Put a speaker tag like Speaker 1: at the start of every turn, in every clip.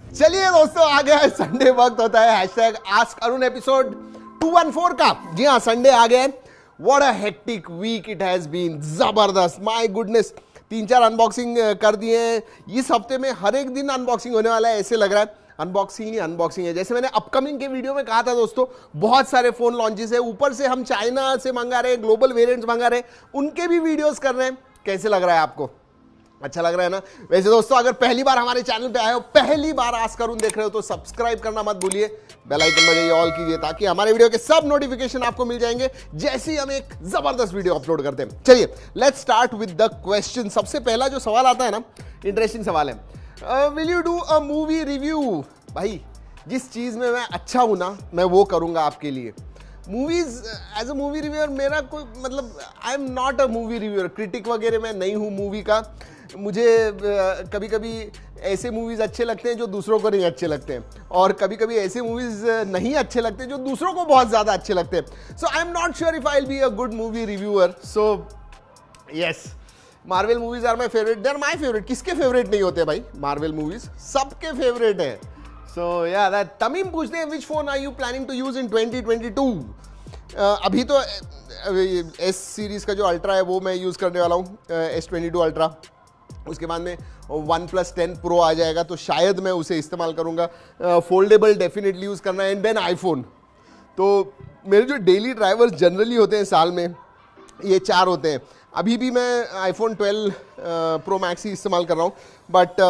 Speaker 1: चलिए दोस्तों, आ गया है संडे, वक्त होता है हैशटैग आस्क अरुण एपिसोड 214 का। जी हाँ, संडे आ गया है। What a hectic week it has been, जबरदस्त, माय गुडनेस। 3-4 अनबॉक्सिंग कर दिए हैं इस हफ्ते में। हर एक दिन अनबॉक्सिंग होने वाला है, ऐसे लग रहा है अनबॉक्सिंग ही अनबॉक्सिंग है। जैसे मैंने अपकमिंग के वीडियो में कहा था दोस्तों, बहुत सारे फोन लॉन्चेस है, ऊपर से हम चाइना से मंगा रहे हैं, ग्लोबल वेरिएंट्स मंगा रहे हैं, उनके भी वीडियोस कर रहे हैं। कैसे लग रहा है आपको? अच्छा लग रहा है ना? वैसे दोस्तों, अगर पहली बार हमारे चैनल पे आए हो, पहली बार आस्क अरुण देख रहे हो, तो सब्सक्राइब करना मत भूलिए, बेल आइकन बजाइए, ऑल कीजिए, ताकि हमारे वीडियो के सब नोटिफिकेशन आपको मिल जाएंगे जैसे ही हम एक जबरदस्त वीडियो अपलोड करते हैं। चलिए let's start with the question. सबसे पहला जो सवाल आता है ना, इंटरेस्टिंग सवाल है, will you do a movie review? भाई, जिस चीज में मैं अच्छा हूं ना, मैं वो करूंगा आपके लिए। Movies as a movie reviewer मेरा कोई मतलब, I am not a movie reviewer, critic वगैरह मैं नहीं हूँ मूवी का। मुझे कभी कभी ऐसे मूवीज अच्छे लगते हैं जो दूसरों को नहीं अच्छे लगते हैं, और कभी कभी ऐसे मूवीज नहीं अच्छे लगते जो दूसरों को बहुत ज़्यादा अच्छे लगते हैं। So I am not sure if I will be a good movie reviewer. So yes, Marvel movies are my favourite, they are my favourite. किसके फेवरेट नहीं होते भाई? मार्वल मूवीज सबके फेवरेट है। सो या दैट। तमीम पूछते हैं, which phone are you planning to use in 2022? अभी तो एस सीरीज का जो अल्ट्रा है वो मैं यूज़ करने वाला हूँ, S22 अल्ट्रा। उसके बाद में OnePlus 10 Pro आ जाएगा, तो शायद मैं उसे इस्तेमाल करूँगा। फोल्डेबल डेफिनेटली यूज़ करना है, एंड देन आईफोन। तो मेरे जो डेली ड्राइवर्स जनरली होते हैं साल में, ये 4 होते हैं। अभी भी मैं आईफोन 12 Pro Max ही इस्तेमाल कर रहा हूँ, बट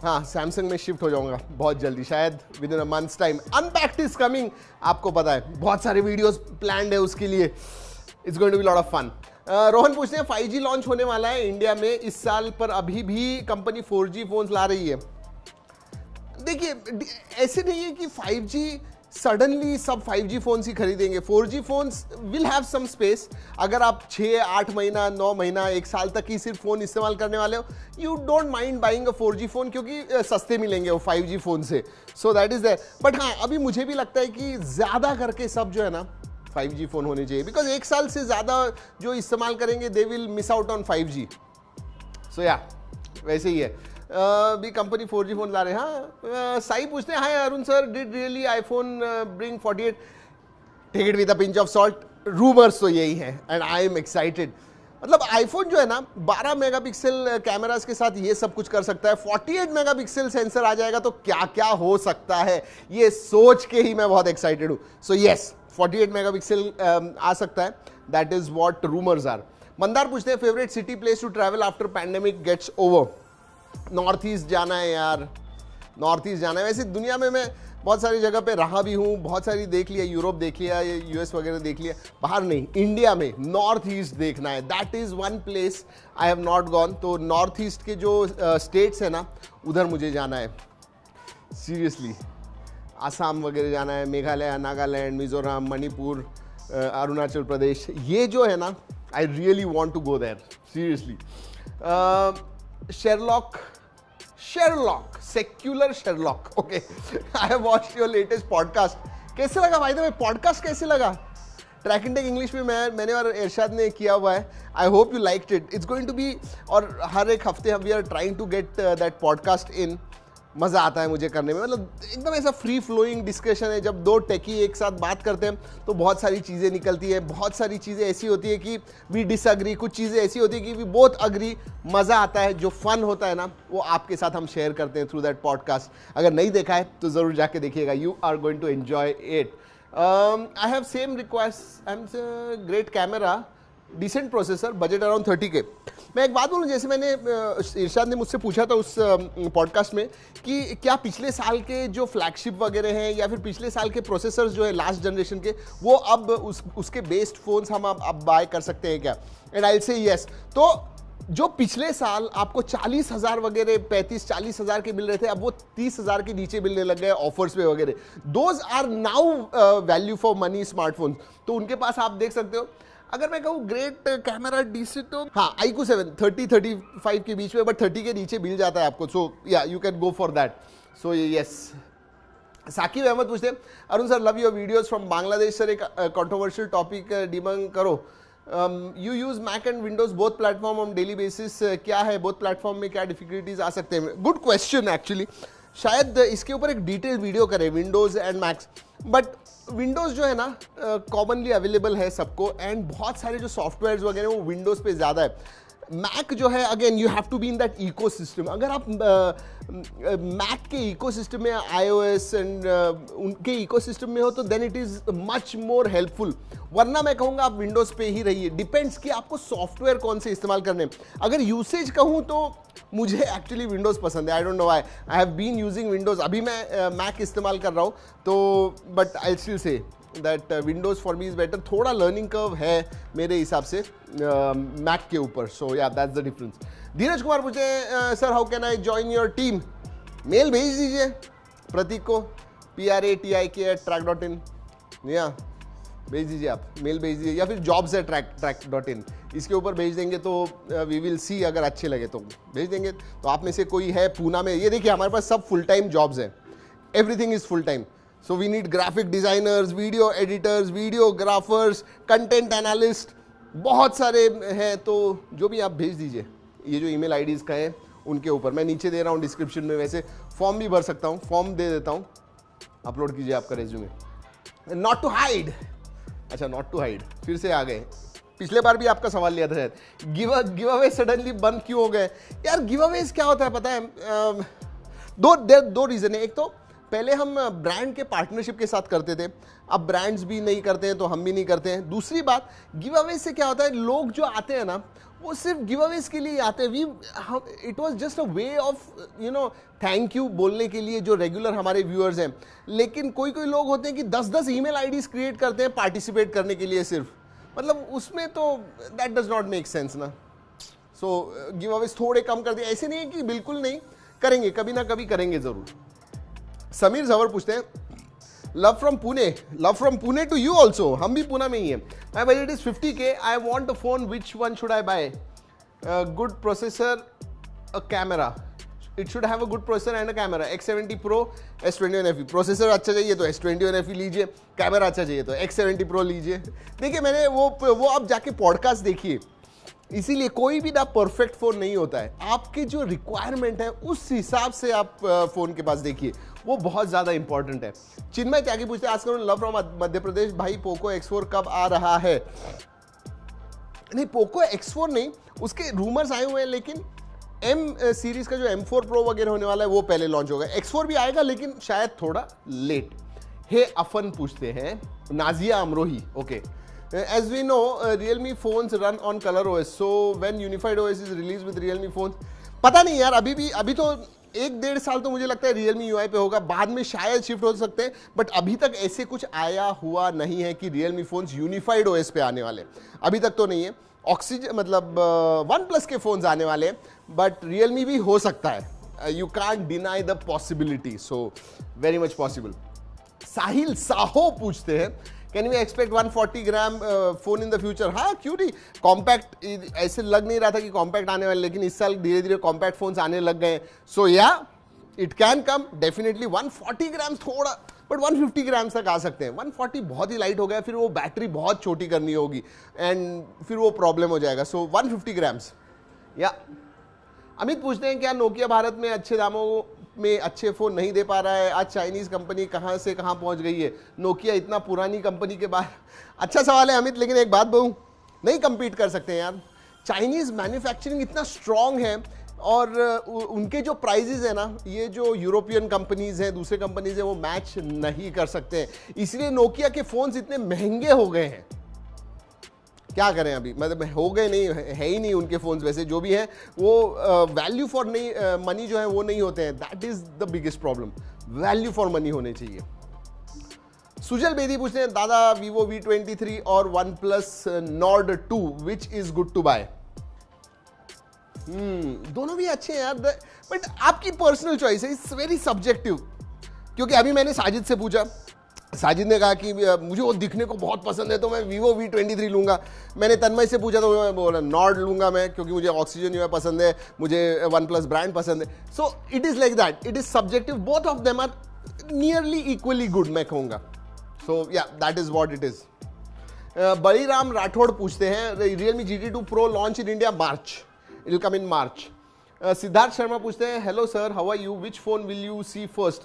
Speaker 1: हाँ, सैमसंग में शिफ्ट हो जाऊंगा बहुत जल्दी, शायद with in a months time. Unpacked is coming, आपको पता है, बहुत सारे वीडियोस प्लान्ड है उसके लिए। It's going to be lot of fun. Rohan पूछते हैं, 5G लॉन्च होने वाला है इंडिया में इस साल, पर अभी भी कंपनी 4G फोन्स ला रही है। देखिए, ऐसे नहीं है कि 5G सडनली सब 5G फोन्स ही खरीदेंगे। 4G phones will have some space. अगर आप 6-8 महीना, 9 महीना, 1 साल तक ही सिर्फ फोन इस्तेमाल करने वाले हो, you don't mind buying a 4G phone, क्योंकि सस्ते मिलेंगे वो 5G फोन से। So that is that. But हाँ, अभी मुझे भी लगता है कि ज्यादा करके सब जो है ना 5G फोन होने चाहिए, बिकॉज 1 साल से ज्यादा जो इस्तेमाल करेंगे they will miss out on 5G। सो या वैसे ही है। भी कंपनी 4G फोन ला रहे हैं। हाँ, साई पूछते हैं, hi Arun sir, did really iPhone bring 48? Take it with a pinch of salt, rumours तो यही है, एंड आई एम एक्साइटेड। मतलब आईफोन जो है ना, 12 मेगापिक्सल कैमरास के साथ ये सब कुछ कर सकता है। 48 मेगापिक्सल सेंसर आ जाएगा तो क्या क्या हो सकता है, ये सोच के ही मैं बहुत एक्साइटेड हूँ। सो येस, 48 मेगापिक्सल आ सकता है, that is what rumours are. Mandar पूछते हैं, favourite city place to travel after pandemic gets over? North east जाना है यार, नॉर्थ ईस्ट जाना है। वैसे दुनिया में मैं बहुत सारी जगह पे रहा भी हूँ, बहुत सारी देख लिया, यूरोप देख लिया, US वगैरह देख लिया, बाहर नहीं, इंडिया में नॉर्थ ईस्ट देखना है। That is one place I have not gone. तो नॉर्थ ईस्ट के जो स्टेट्स है ना, उधर मुझे जाना है सीरियसली। आसाम वगैरह जाना है, मेघालय, नागालैंड, मिजोरम, मणिपुर, अरुणाचल प्रदेश, ये जो है ना, I really want to go there seriously. Sherlock, secular Sherlock, okay. I have watched your latest podcast. कैसे लगा भाई? तो पॉडकास्ट कैसे लगा? ट्रैक एंड टेक इंग्लिश में मैंने और इरशाद ने किया हुआ है। I hope you liked it. It's going to be, और हर एक हफ्ते we are trying to get that podcast in. मज़ा आता है मुझे करने में, मतलब एकदम ऐसा फ्री फ्लोइंग डिस्कशन है। जब दो टेकी एक साथ बात करते हैं तो बहुत सारी चीज़ें निकलती है, बहुत सारी चीज़ें ऐसी होती है कि वी डिसअग्री, कुछ चीज़ें ऐसी होती है कि वी बोथ अग्री। मज़ा आता है, जो फन होता है ना, वो आपके साथ हम शेयर करते हैं थ्रू दैट पॉडकास्ट। अगर नहीं देखा है तो ज़रूर जाके देखिएगा, you are going to enjoy it. I have same request, I am great camera, decent processor, budget around 30K। मैं एक बात बोलूँ, जैसे मैंने इरशाद ने मुझसे पूछा था उस पॉडकास्ट में कि क्या पिछले साल के जो फ्लैगशिप वगैरह हैं, या फिर पिछले साल के प्रोसेसर्स जो है लास्ट जनरेशन के, वो अब उसके बेस्ड फोन्स हम अब बाय कर सकते हैं क्या? And I will say yes. तो जो पिछले साल आपको 40,000 वगैरह, 35-40,000 के मिल रहे थे, अब वो 30,000 के नीचे मिलने लग गए ऑफर्स पे वगैरह। Those are now value for money smartphones. तो उनके पास आप देख सकते हो। अगर मैं कहूँ ग्रेट कैमरा डिसेंट, तो हाँ, iQOO 7 30-35 के बीच में, बट 30 के नीचे मिल जाता है आपको। So yeah you can go for that. So yes. Saqib Ahmed पूछते हैं, Arun sir, love your videos from Bangladesh. Sir, एक कंट्रोवर्शियल टॉपिक डिबंक करो। You use Mac and Windows both platform on daily basis, क्या है बोथ प्लेटफॉर्म में क्या डिफिकल्टीज आ सकते हैं? Good question actually. शायद इसके ऊपर एक डिटेल्ड वीडियो करें, Windows and max. But Windows जो है ना कॉमनली अवेलेबल है सबको, एंड बहुत सारे जो सॉफ्टवेयर वगैरह वो विंडोज़ पे ज़्यादा है। मैक जो है again you have to be in that ecosystem. अगर आप मैक के इकोसिस्टम में, iOS एंड उनके इकोसिस्टम में हो तो then it is much more helpful. वरना मैं कहूँगा आप विंडोज़ पे ही रहिए। डिपेंड्स कि आपको सॉफ्टवेयर कौन से इस्तेमाल करने हैं। अगर यूसेज कहूँ तो मुझे एक्चुअली विंडोज़ पसंद है। I don't know why, I have been using Windows. अभी मैं मैक इस्तेमाल कर रहा हूँ तो, but I still say that Windows for me is better. थोड़ा लर्निंग कर्व है मेरे हिसाब से मैक के ऊपर। So yeah that's the difference. Dheeraj Kumar पूछे sir how can I join your team? Mail भेज दीजिए प्रतीक को, PRATIK@track.in, या भेज दीजिए, आप मेल भेज दीजिए, या फिर jobs@track.in इसके ऊपर भेज देंगे तो वी विल सी। अगर अच्छे लगे तो भेज देंगे। तो आप में से कोई है पूना में, ये देखिए हमारे पास सब फुल टाइम जॉब्स हैं, everything is full time. So we need graphic designers, video editors, videographers, content analyst, बहुत सारे हैं। तो जो भी आप भेज दीजिए, ये जो ईमेल आईडीज़ का है उनके ऊपर मैं नीचे दे रहा हूँ डिस्क्रिप्शन में। वैसे फॉर्म भी भर सकता हूँ, फॉर्म दे देता हूँ, अपलोड कीजिए आपका रेज्यूमे। नॉट टू हाइड, अच्छा नॉट टू हाइड फिर से आ गए। पिछले बार भी आपका सवाल लिया था शायद, गिव अवे सडनली बंद क्यों हो गए? यार गिव अवेज क्या होता है पता है, दो रीज़न है। एक तो पहले हम ब्रांड के पार्टनरशिप के साथ करते थे, अब ब्रांड्स भी नहीं करते हैं तो हम भी नहीं करते हैं। दूसरी बात, गिव अवेज से क्या होता है, लोग जो आते हैं ना वो सिर्फ गिव अवेज के लिए आते हैं। It was just a way of thank you बोलने के लिए जो रेगुलर हमारे व्यूअर्स हैं। लेकिन कोई कोई लोग होते हैं कि 10-10 ईमेल आईडीज क्रिएट करते हैं पार्टिसिपेट करने के लिए सिर्फ, मतलब उसमें तो that does not make sense ना। सो गिव अवेज थोड़े कम कर दिए। ऐसे नहीं है कि बिल्कुल नहीं करेंगे, कभी ना कभी करेंगे जरूर। समीर जवर पूछते हैं love from Pune to you also, हम भी पुणे में ही है। My budget is 50K, I want a phone, which one should I buy? Good processor, a camera, it should have a good processor and a camera. X70 Pro, S21FE। Processor अच्छा चाहिए तो S21FE लीजिए, camera अच्छा चाहिए तो X70 Pro लीजिए। देखिए मैंने वो आप जाके पॉडकास्ट देखिए। इसीलिए कोई भी ना परफेक्ट फ़ोन नहीं होता है, आपके जो रिक्वायरमेंट है उस हिसाब से आप फ़ोन के पास देखिए, वो बहुत ज़्यादा इंपॉर्टेंट है। चिन्मय त्यागी पूछते हैं आज करो लव फ्रॉम मध्य प्रदेश, भाई पोको X4 कब आ रहा है? नहीं पोको X4 नहीं, उसके रूमर्स आए हुए हैं, लेकिन M सीरीज का जो M4 Pro वगैरह होने वाला है वो पहले लॉन्च होगा। X4 भी आएगा लेकिन शायद थोड़ा लेट। हे अफन पूछते हैं, Nazia Amrohi, okay, as we know Realme phones run on ColorOS, so when Unified OS is released with Realme phones, पता नहीं यार, अभी तो 1-1.5 साल तो मुझे लगता है Realme UI पे होगा, बाद में शायद शिफ्ट हो सकते हैं, बट अभी तक ऐसे कुछ आया हुआ नहीं है कि Realme phones Unified OS पे आने वाले, अभी तक तो नहीं है। ऑक्सीजन मतलब OnePlus के फोन्स आने वाले हैं, बट Realme भी हो सकता है, you can't deny the possibility, so very much possible. Sahil Saho पूछते हैं can we expect 140 gram phone in the future? हाँ क्यों नहीं, कॉम्पैक्ट ऐसे लग नहीं रहा था कि कॉम्पैक्ट आने वाले, लेकिन इस साल धीरे धीरे कॉम्पैक्ट फोन्स आने लग गए। सो या इट कैन कम डेफिनेटली। 140 ग्राम थोड़ा, बट 150 ग्राम तक आ सकते हैं। 140 बहुत ही लाइट हो गया, फिर वो बैटरी बहुत छोटी करनी होगी एंड फिर वो प्रॉब्लम हो जाएगा। सो 150 ग्राम्स या। अमित पूछते हैं क्या नोकिया भारत में अच्छे दामों में अच्छे फ़ोन नहीं दे पा रहा है? आज चाइनीज़ कंपनी कहाँ से कहाँ पहुँच गई है, नोकिया इतना पुरानी कंपनी के बाद। अच्छा सवाल है अमित, लेकिन एक बात कहूँ, नहीं कम्पीट कर सकते हैं यार। चाइनीज़ मैन्युफैक्चरिंग इतना स्ट्रॉन्ग है और उनके जो प्राइजेज है ना, ये जो यूरोपियन कंपनीज़ हैं, दूसरे कंपनीज़ हैं, वो मैच नहीं कर सकते हैं। इसलिए नोकिया के फ़ोन्स इतने महंगे हो गए हैं। क्या करें अभी, मतलब हो गए नहीं, है ही नहीं उनके फोन्स। वैसे जो भी हैं वो वैल्यू फॉर नहीं मनी जो है वो नहीं होते हैं। That is the biggest problem, value for money होने चाहिए। सुजल बेदी पूछते हैं दादा Vivo V23 और OnePlus Nord 2 which is good to buy? दोनों भी अच्छे हैं यार, बट आपकी पर्सनल चॉइस है, इट्स वेरी सब्जेक्टिव। क्योंकि अभी मैंने साजिद से पूछा, साजिद ने कहा कि मुझे वो दिखने को बहुत पसंद है तो मैं Vivo V23 लूँगा। मैंने तन्मय से पूछा तो मैं बोला Nord लूँगा मैं, क्योंकि मुझे ऑक्सीजन UI पसंद है, मुझे OnePlus ब्रांड पसंद है। So it is like that, it is subjective, both of them are nearly equally good मैं कहूँगा। So yeah that is what it is. Baliram Rathod पूछते हैं Realme GT2 Pro launch in India March, it will come in March. Siddharth Sharma पूछते हैं, hello sir, how are you, which phone will you see first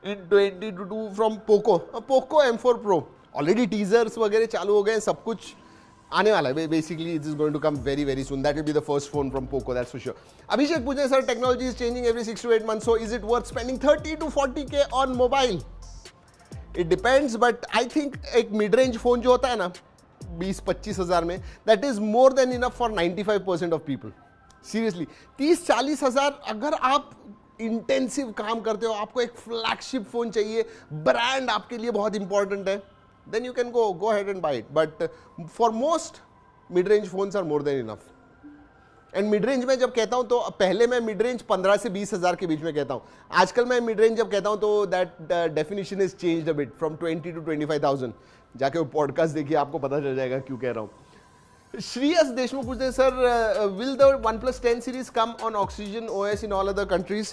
Speaker 1: in 2022 from Poco? Poco M4 Pro, already teasers वगैरह चालू हो गए, सब कुछ आने वाला है. Basically it is going to come very very soon. That will be the first phone from Poco, that's for sure. Abhishek पूछते हैं, sir technology is changing every 6 to 8 months, so is it worth spending 30 to 40K on mobile? It depends, but I think एक mid range phone जो होता है ना 20-25 हज़ार में, that is more than enough for 95% of people. Seriously 30-40 हज़ार, अगर आप इंटेंसिव काम करते हो, आपको एक फ्लैगशिप फोन चाहिए, ब्रांड आपके लिए बहुत इंपॉर्टेंट है, then you can go ahead and buy it. But for most mid range phones are more than enough. And mid range में जब कहता हूं तो पहले मैं मिड रेंज 15 से 20 हज़ार के बीच में कहता हूं. आजकल मैं मिड रेंज जब कहता हूं तो that definition is changed a bit, from 20 to 25,000. जाके वो पॉडकास्ट देखिए, आपको पता चल जाएगा क्यों कह रहा हूं. श्रेयस देशमुख पूछते हैं, sir will the OnePlus 10 series come on oxygen OS in all other countries?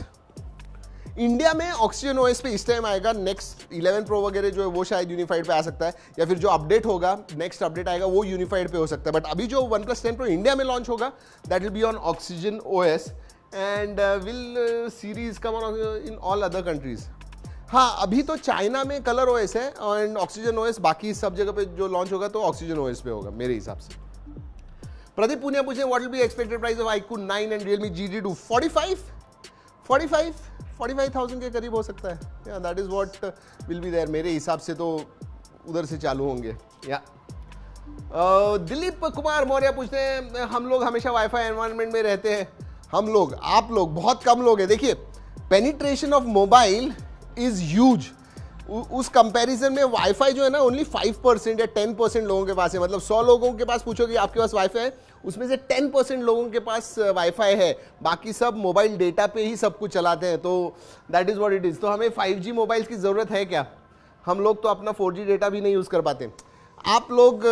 Speaker 1: India में ऑक्सीजन OS पे इस टाइम आएगा. नेक्स्ट 11 Pro वगैरह जो है वो शायद यूनिफाइड पे आ सकता है, या फिर जो अपडेट होगा, नेक्स्ट अपडेट आएगा वो यूनिफाइड पे हो सकता है. बट अभी जो OnePlus 10 Pro इंडिया में लॉन्च होगा, that will be on oxygen OS and will series come on in all other countries. हाँ, अभी तो चाइना में कलर OS है एंड ऑक्सीजन OS, बाकी सब जगह पे जो लॉन्च होगा तो ऑक्सीजन OS पे होगा मेरे हिसाब से. प्रदीप पुनिया पूछे, what will be expected price of iQOO 9 and Realme GT2? 45,000 के करीब हो सकता है. Yeah that is what will be there. मेरे हिसाब से तो उधर से चालू होंगे. या दिलीप कुमार मौर्य पूछते हैं, हम लोग हमेशा वाईफाई एनवायरनमेंट में रहते हैं. हम लोग, आप लोग, बहुत कम लोग हैं. देखिए, penetration of mobile is huge. उस कंपैरिजन में वाईफाई जो है ना, ओनली 5% या 10% लोगों के पास है. मतलब 100 लोगों के पास पूछोगे आपके पास वाईफाई है, उसमें से 10% लोगों के पास वाईफाई है, बाकी सब मोबाइल डेटा पे ही सब कुछ चलाते हैं. तो that is what it is. तो हमें 5G मोबाइल की ज़रूरत है क्या? हम लोग तो अपना 4G डेटा भी नहीं यूज़ कर पाते. आप लोग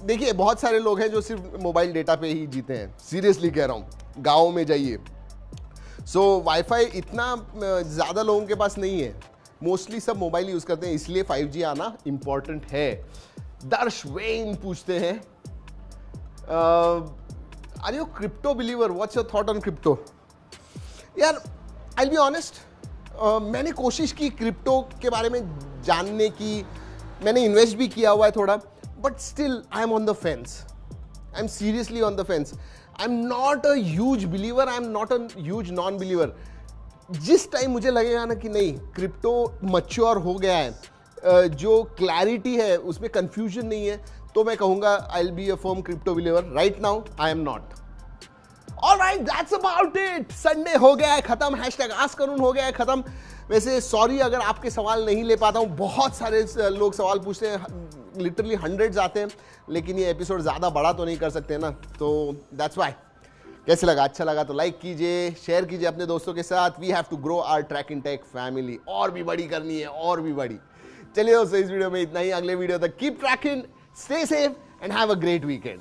Speaker 1: देखिए, बहुत सारे लोग हैं जो सिर्फ मोबाइल डेटा पे ही जीते हैं. सीरियसली कह रहा हूँ, गाँव में जाइए. सो वाईफाई इतना ज़्यादा लोगों के पास नहीं है. मोस्टली सब मोबाइल यूज़ करते हैं, इसलिए 5G आना इम्पॉर्टेंट है. दर्श वेन पूछते हैं, are you crypto believer? What's your thought on crypto? यार, आई बी ऑनेस्ट, मैंने कोशिश की क्रिप्टो के बारे में जानने की, मैंने इन्वेस्ट भी किया हुआ है थोड़ा, but still I am on the fence. I am seriously on the fence. I am not a huge believer, I am not a huge non believer. जिस टाइम मुझे लगेगा ना कि नहीं, क्रिप्टो मैच्योर हो गया है, जो क्लैरिटी है उसमें कंफ्यूजन नहीं है, तो मैं कहूंगा आई will be a firm crypto believer. Right now I am not. Alright, that's about it. Sunday हो गया है खत्म, हैशटैग आस्क अरुण हो गया है खत्म. वैसे सॉरी अगर आपके सवाल नहीं ले पाता हूँ, बहुत सारे लोग सवाल पूछते हैं, लिटरली हंड्रेड्स आते हैं, लेकिन ये एपिसोड ज़्यादा बड़ा तो नहीं कर सकते ना, तो दैट्स वाई. कैसे लगा? अच्छा लगा तो लाइक कीजिए, शेयर कीजिए अपने दोस्तों के साथ. We have to grow our track in tech family. और भी बड़ी करनी है, और भी बड़ी. चलिए दोस्तों, इस वीडियो में इतना ही. अगले वीडियो तक keep trekking, stay safe and have a great weekend.